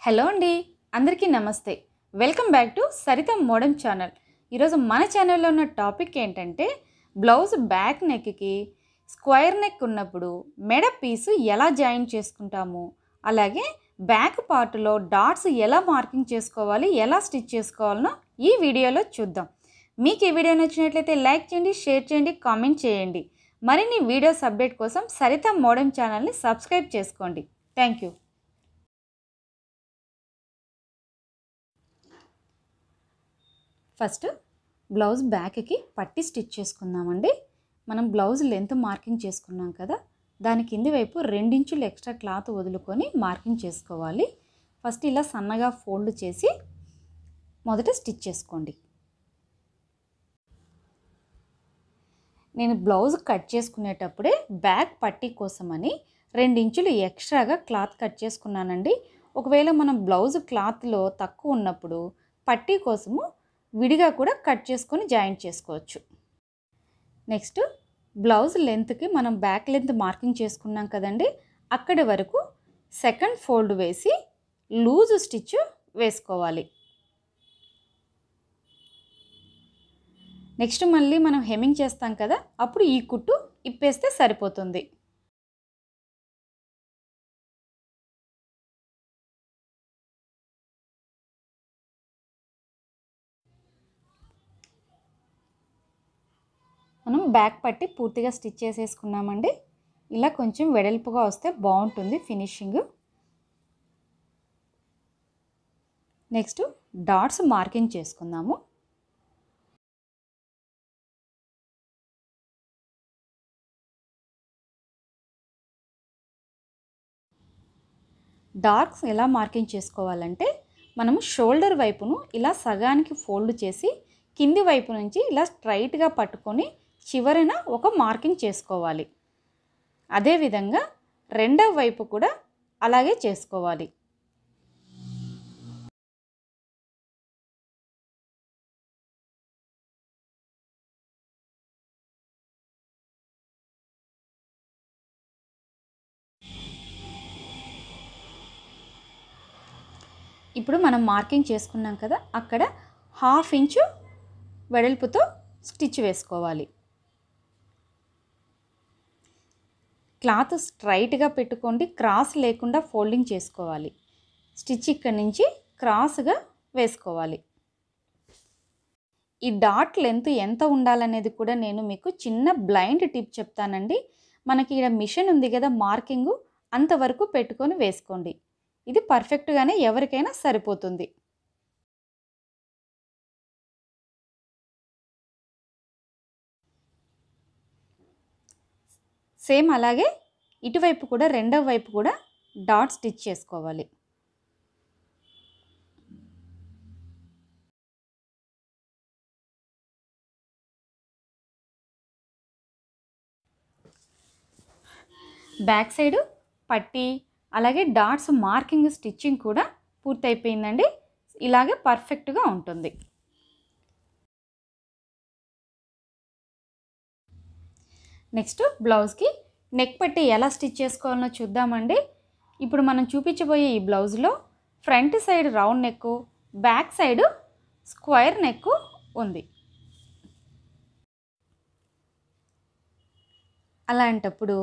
Hello అండి, అందరికీ నమస్తే. Welcome back to Saritha modern channel. ఈరోజు మన ఛానల్లో ఉన్న టాపిక్ ఏంటంటే బ్లౌజ్ బ్యాక్ నెక్కి స్క్వేర్ నెక్ ఉన్నప్పుడు మెడ పీసు ఎలా జాయిన్ చేసుకుంటాము, అలాగే బ్యాక్ పార్ట్లో డాట్స్ ఎలా మార్కింగ్ చేసుకోవాలి, ఎలా స్టిచ్ చేసుకోవాలనో ఈ వీడియోలో చూద్దాం. మీకు ఈ వీడియో నచ్చినట్లయితే లైక్ చేయండి, షేర్ చేయండి, కామెంట్ చేయండి. మరిన్ని వీడియోస్ అప్డేట్ కోసం సరిత మోడర్న్ ఛానల్ని సబ్స్క్రైబ్ చేసుకోండి. Thank you. ఫస్ట్ బ్లౌజ్ బ్యాక్కి పట్టి స్టిచ్ చేసుకుందామండి. మనం బ్లౌజ్ లెంత్ మార్కింగ్ చేసుకున్నాం కదా, దాని కింది వైపు 2 ఇంచులు ఎక్స్ట్రా క్లాత్ వదులుకొని మార్కింగ్ చేసుకోవాలి. ఫస్ట్ ఇలా సన్నగా ఫోల్డ్ చేసి మొదట స్టిచ్ చేసుకోండి. నేను బ్లౌజ్ కట్ చేసుకునేటప్పుడే బ్యాక్ పట్టీ కోసమని 2 ఇంచులు ఎక్స్ట్రాగా క్లాత్ కట్ చేసుకున్నానండి. ఒకవేళ మనం బ్లౌజ్ క్లాత్లో తక్కువ ఉన్నప్పుడు పట్టీ కోసము విడిగా కూడా కట్ చేసుకొని జాయింట్ చేసుకోవచ్చు. నెక్స్ట్ బ్లౌజ్ లెంత్కి మనం బ్యాక్ లెంత్ మార్కింగ్ చేసుకున్నాం కదండి, అక్కడి వరకు సెకండ్ ఫోల్డ్ వేసి లూజ్ స్టిచ్ వేసుకోవాలి. నెక్స్ట్ మళ్ళీ మనం హెమ్మింగ్ చేస్తాం కదా, అప్పుడు ఈ కుట్టు ఇప్పేస్తే సరిపోతుంది. మనం బ్యాక్ పట్టి పూర్తిగా స్టిచ్ చేసేసుకున్నామండి. ఇలా కొంచెం వెడల్పుగా వస్తే బాగుంటుంది ఫినిషింగ్. నెక్స్ట్ డాట్స్ మార్కింగ్ చేసుకుందాము. డాట్స్ ఎలా మార్కింగ్ చేసుకోవాలంటే మనము షోల్డర్ వైపును ఇలా సగానికి ఫోల్డ్ చేసి కింది వైపు నుంచి ఇలా స్ట్రైట్గా పట్టుకొని చివరన ఒక మార్కింగ్ చేసుకోవాలి. అదేవిధంగా రెండవ వైపు కూడా అలాగే చేసుకోవాలి. ఇప్పుడు మనం మార్కింగ్ చేసుకున్నాం కదా, అక్కడ 1/2 ఇంచు వెడల్పుతో స్టిచ్ వేసుకోవాలి. క్లాత్ స్ట్రైట్గా పెట్టుకోండి, క్రాస్ లేకుండా ఫోల్డింగ్ చేసుకోవాలి. స్టిచ్ ఇక్కడి నుంచి క్రాస్గా వేసుకోవాలి. ఈ డాట్ లెంత్ ఎంత ఉండాలనేది కూడా నేను మీకు చిన్న బ్లైండ్ టిప్ చెప్తానండి. మనకి ఇక్కడ మిషన్ ఉంది కదా, మార్కింగు అంతవరకు పెట్టుకొని వేసుకోండి. ఇది పర్ఫెక్ట్గానే ఎవరికైనా సరిపోతుంది. సేమ్ అలాగే ఇటువైపు కూడా రెండవ వైపు కూడా డాట్ స్టిచ్ చేసుకోవాలి. బ్యాక్ సైడ్ పట్టి అలాగే డాట్స్ మార్కింగ్ స్టిచ్చింగ్ కూడా పూర్తయిపోయిందండి. ఇలాగే పర్ఫెక్ట్గా ఉంటుంది. నెక్స్ట్ బ్లౌజ్కి నెక్ పట్టి ఎలా స్టిచ్ చేసుకోవాలో చూద్దామండి. ఇప్పుడు మనం చూపించబోయే ఈ బ్లౌజ్లో front side round neck, back side square neck ఉంది. అలాంటప్పుడు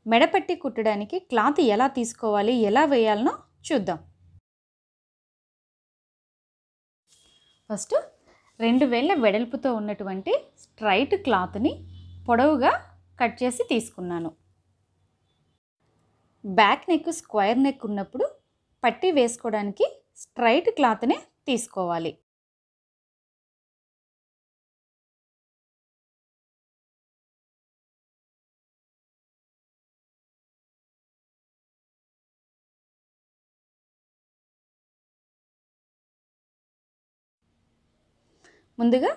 మెడపట్టి కుట్టడానికి క్లాత్ ఎలా తీసుకోవాలి, ఎలా వేయాలనో చూద్దాం. ఫస్ట్ 2 వేళ్ళ వెడల్పుతో ఉన్నటువంటి స్ట్రైట్ క్లాత్ని పొడవుగా కట్ చేసి తీసుకున్నాను. బ్యాక్ నెక్ స్క్వేర్ నెక్ ఉన్నప్పుడు పట్టి వేసుకోవడానికి స్ట్రైట్ క్లాత్నే తీసుకోవాలి. ముందుగా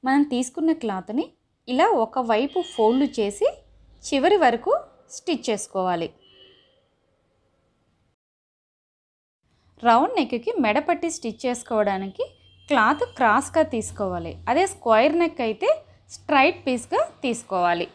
మనం తీసుకున్న క్లాత్ని ఇలా ఒకవైపు ఫోల్డ్ చేసి చివరి వరకు స్టిచ్ చేసుకోవాలి. రౌండ్ నెక్కి మెడపట్టి స్టిచ్ చేసుకోవడానికి క్లాత్ క్రాస్గా తీసుకోవాలి. అదే స్క్వేర్ నెక్ అయితే స్ట్రైట్ పీస్గా తీసుకోవాలి.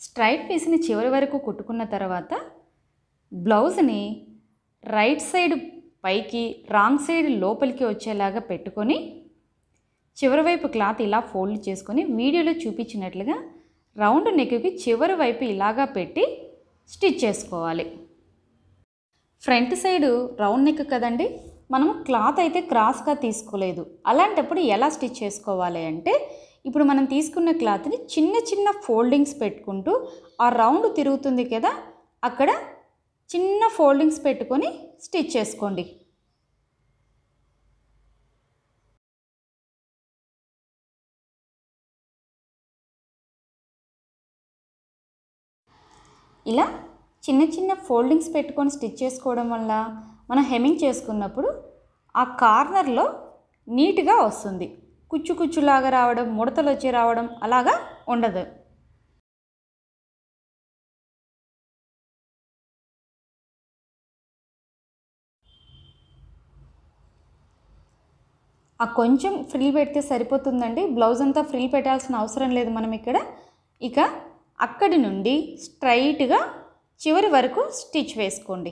స్ట్రైట్ పీస్ని చివరి వరకు కుట్టుకున్న తర్వాత బ్లౌజ్ని రైట్ సైడ్ పైకి రాంగ్ సైడ్ లోపలికి వచ్చేలాగా పెట్టుకొని చివరి వైపు క్లాత్ ఇలా ఫోల్డ్ చేసుకొని వీడియోలో చూపించినట్లుగా రౌండ్ నెక్కి చివరి వైపు ఇలాగా పెట్టి స్టిచ్ చేసుకోవాలి. ఫ్రంట్ సైడు రౌండ్ నెక్ కదండి, మనము క్లాత్ అయితే క్రాస్గా తీసుకోలేదు. అలాంటప్పుడు ఎలా స్టిచ్ చేసుకోవాలి అంటే, ఇప్పుడు మనం తీసుకున్న క్లాత్ని చిన్న చిన్న ఫోల్డింగ్స్ పెట్టుకుంటూ ఆ రౌండ్ తిరుగుతుంది కదా, అక్కడ చిన్న ఫోల్డింగ్స్ పెట్టుకొని స్టిచ్ చేసుకోండి. ఇలా చిన్న చిన్న ఫోల్డింగ్స్ పెట్టుకొని స్టిచ్ చేసుకోవడం వల్ల మనం హెమ్మింగ్ చేసుకున్నప్పుడు ఆ కార్నర్లో నీట్గా వస్తుంది. కుచ్చు కుచ్చులాగా రావడం, ముడతలు వచ్చి రావడం అలాగా ఉండదు. ఆ కొంచెం ఫ్రిల్ పెడితే సరిపోతుందండి. బ్లౌజ్ అంతా ఫ్రిల్ పెట్టాల్సిన అవసరం లేదు మనం ఇక్కడ. ఇక అక్కడి నుండి స్ట్రైట్గా చివరి వరకు స్టిచ్ వేసుకోండి.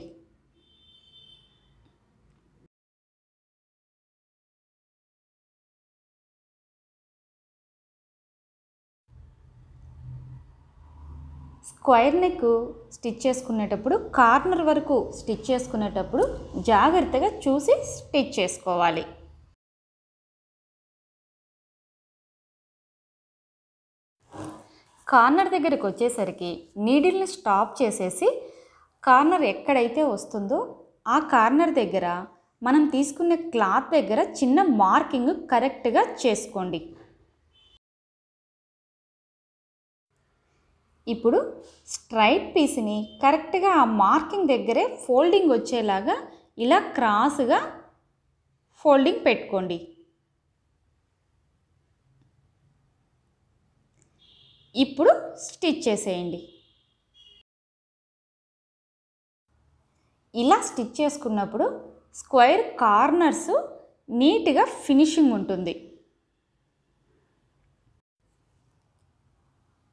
స్క్వేర్ నెక్ స్టిచ్ చేసుకునేటప్పుడు కార్నర్ వరకు స్టిచ్ చేసుకునేటప్పుడు జాగ్రత్తగా చూసి స్టిచ్ చేసుకోవాలి. కార్నర్ దగ్గరికి వచ్చేసరికి నీడిల్ని స్టాప్ చేసేసి కార్నర్ ఎక్కడైతే వస్తుందో ఆ కార్నర్ దగ్గర మనం తీసుకునే క్లాత్ దగ్గర చిన్న మార్కింగ్ కరెక్ట్గా చేసుకోండి. ఇప్పుడు స్ట్రైట్ పీస్ని కరెక్ట్గా ఆ మార్కింగ్ దగ్గరే ఫోల్డింగ్ వచ్చేలాగా ఇలా క్రాస్గా ఫోల్డింగ్ పెట్టుకోండి. ఇప్పుడు స్టిచ్ చేసేయండి. ఇలా స్టిచ్ చేసుకున్నప్పుడు స్క్వేర్ కార్నర్స్ నీట్గా ఫినిషింగ్ ఉంటుంది.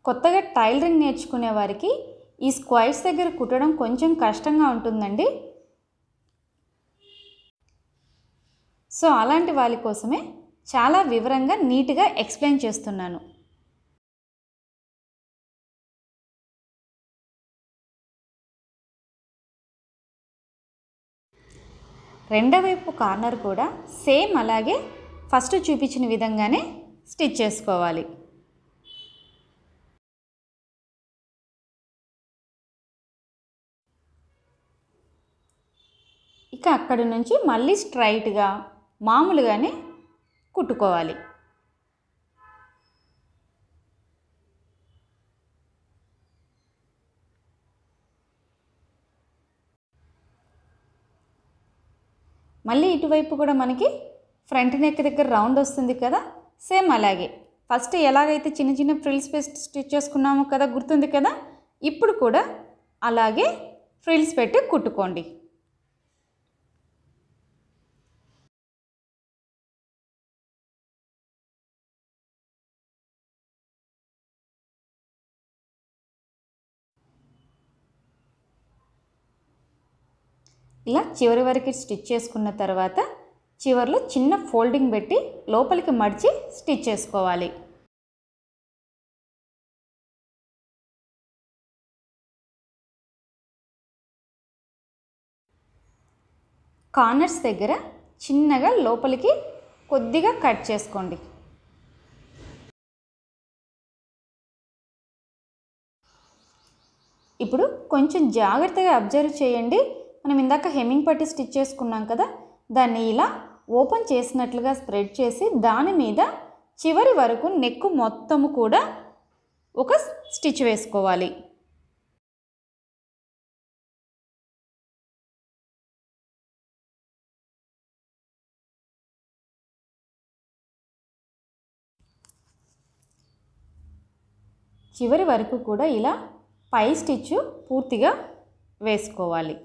కొత్తగా టైలరింగ్ నేర్చుకునే వారికి ఈ స్క్వేర్స్ దగ్గర కుట్టడం కొంచెం కష్టంగా ఉంటుందండి. సో అలాంటి వాళ్ళ కోసమే చాలా వివరంగా నీట్గా ఎక్స్ప్లెయిన్ చేస్తున్నాను. రెండవ వైపు కార్నర్ కూడా సేమ్ అలాగే ఫస్ట్ చూపించిన విధంగానే స్టిచ్ చేసుకోవాలి. ఇక అక్కడి నుంచి మళ్ళీ స్ట్రైట్గా మామూలుగానే కుట్టుకోవాలి. మళ్ళీ ఇటువైపు కూడా మనకి ఫ్రంట్ నెక్ దగ్గర రౌండ్ వస్తుంది కదా, సేమ్ అలాగే ఫస్ట్ ఎలాగైతే చిన్న చిన్న ఫ్రిల్స్ స్టిచ్ చేసుకున్నామో కదా, గుర్తుంది కదా, ఇప్పుడు కూడా అలాగే ఫ్రిల్స్ పెట్టి కుట్టుకోండి. ఇలా చివరి వరకు స్టిచ్ చేసుకున్న తర్వాత చివర్లో చిన్న ఫోల్డింగ్ పెట్టి లోపలికి మడిచి స్టిచ్ చేసుకోవాలి. కార్నర్స్ దగ్గర చిన్నగా లోపలికి కొద్దిగా కట్ చేసుకోండి. ఇప్పుడు కొంచెం జాగ్రత్తగా అబ్జర్వ్ చేయండి. మనం ఇందాక హెమ్మింగ్ పట్టి స్టిచ్ చేసుకున్నాం కదా, దాన్ని ఇలా ఓపెన్ చేసినట్లుగా స్ప్రెడ్ చేసి దాని మీద చివరి వరకు నెక్ మొత్తము కూడా ఒక స్టిచ్ వేసుకోవాలి. చివరి వరకు కూడా ఇలా పై స్టిచ్ పూర్తిగా వేసుకోవాలి.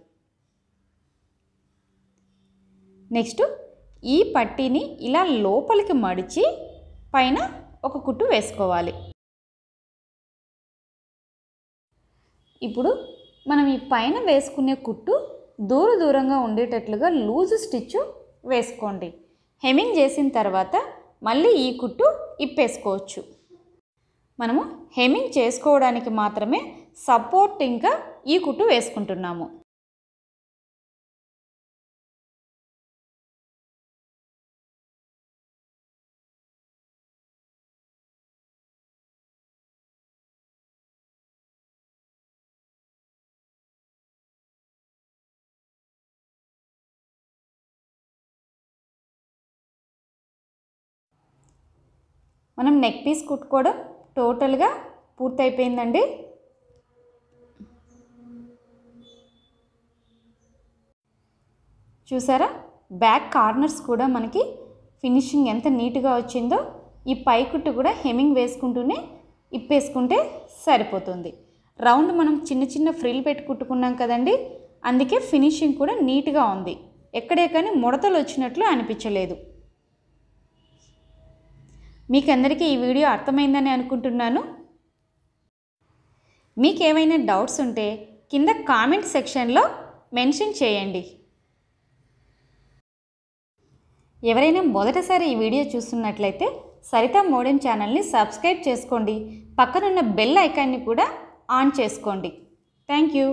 నెక్స్ట్ ఈ పట్టీని ఇలా లోపలికి మడిచి పైన ఒక కుట్టు వేసుకోవాలి. ఇప్పుడు మనం ఈ పైన వేసుకునే కుట్టు దూరంగా ఉండేటట్లుగా లూజ్ స్టిచ్ వేసుకోండి. హెమ్మింగ్ చేసిన తర్వాత మళ్ళీ ఈ కుట్టు ఇప్పేసుకోవచ్చు. మనము హెమ్మింగ్ చేసుకోవడానికి మాత్రమే సపోర్టింగ్గా ఈ కుట్టు వేసుకుంటున్నాము. మనం నెక్ పీస్ కుట్టుకోవడం టోటల్గా పూర్తయిపోయిందండి. చూసారా, బ్యాక్ కార్నర్స్ కూడా మనకి ఫినిషింగ్ ఎంత నీట్గా వచ్చిందో. ఈ పై కుట్టు కూడా హెమ్మింగ్ వేసుకుంటూనే ఇప్పేసుకుంటే సరిపోతుంది. రౌండ్ మనం చిన్న ఫ్రిల్ పెట్టి కుట్టుకున్నాం కదండి, అందుకే ఫినిషింగ్ కూడా నీట్గా ఉంది. ఎక్కడే కానీ ముడతలు వచ్చినట్లు అనిపించలేదు. మీకు అందరికీ ఈ వీడియో అర్థమైందని అనుకుంటున్నాను. మీకు ఏమైనా డౌట్స్ ఉంటే కింద కామెంట్ సెక్షన్లో మెన్షన్ చేయండి. ఎవరైనా మొదటిసారి ఈ వీడియో చూస్తున్నట్లయితే సరిత మోడర్న్ ఛానల్ని సబ్స్క్రైబ్ చేసుకోండి. పక్కనున్న బెల్ ఐకాన్ని కూడా ఆన్ చేసుకోండి. Thank you.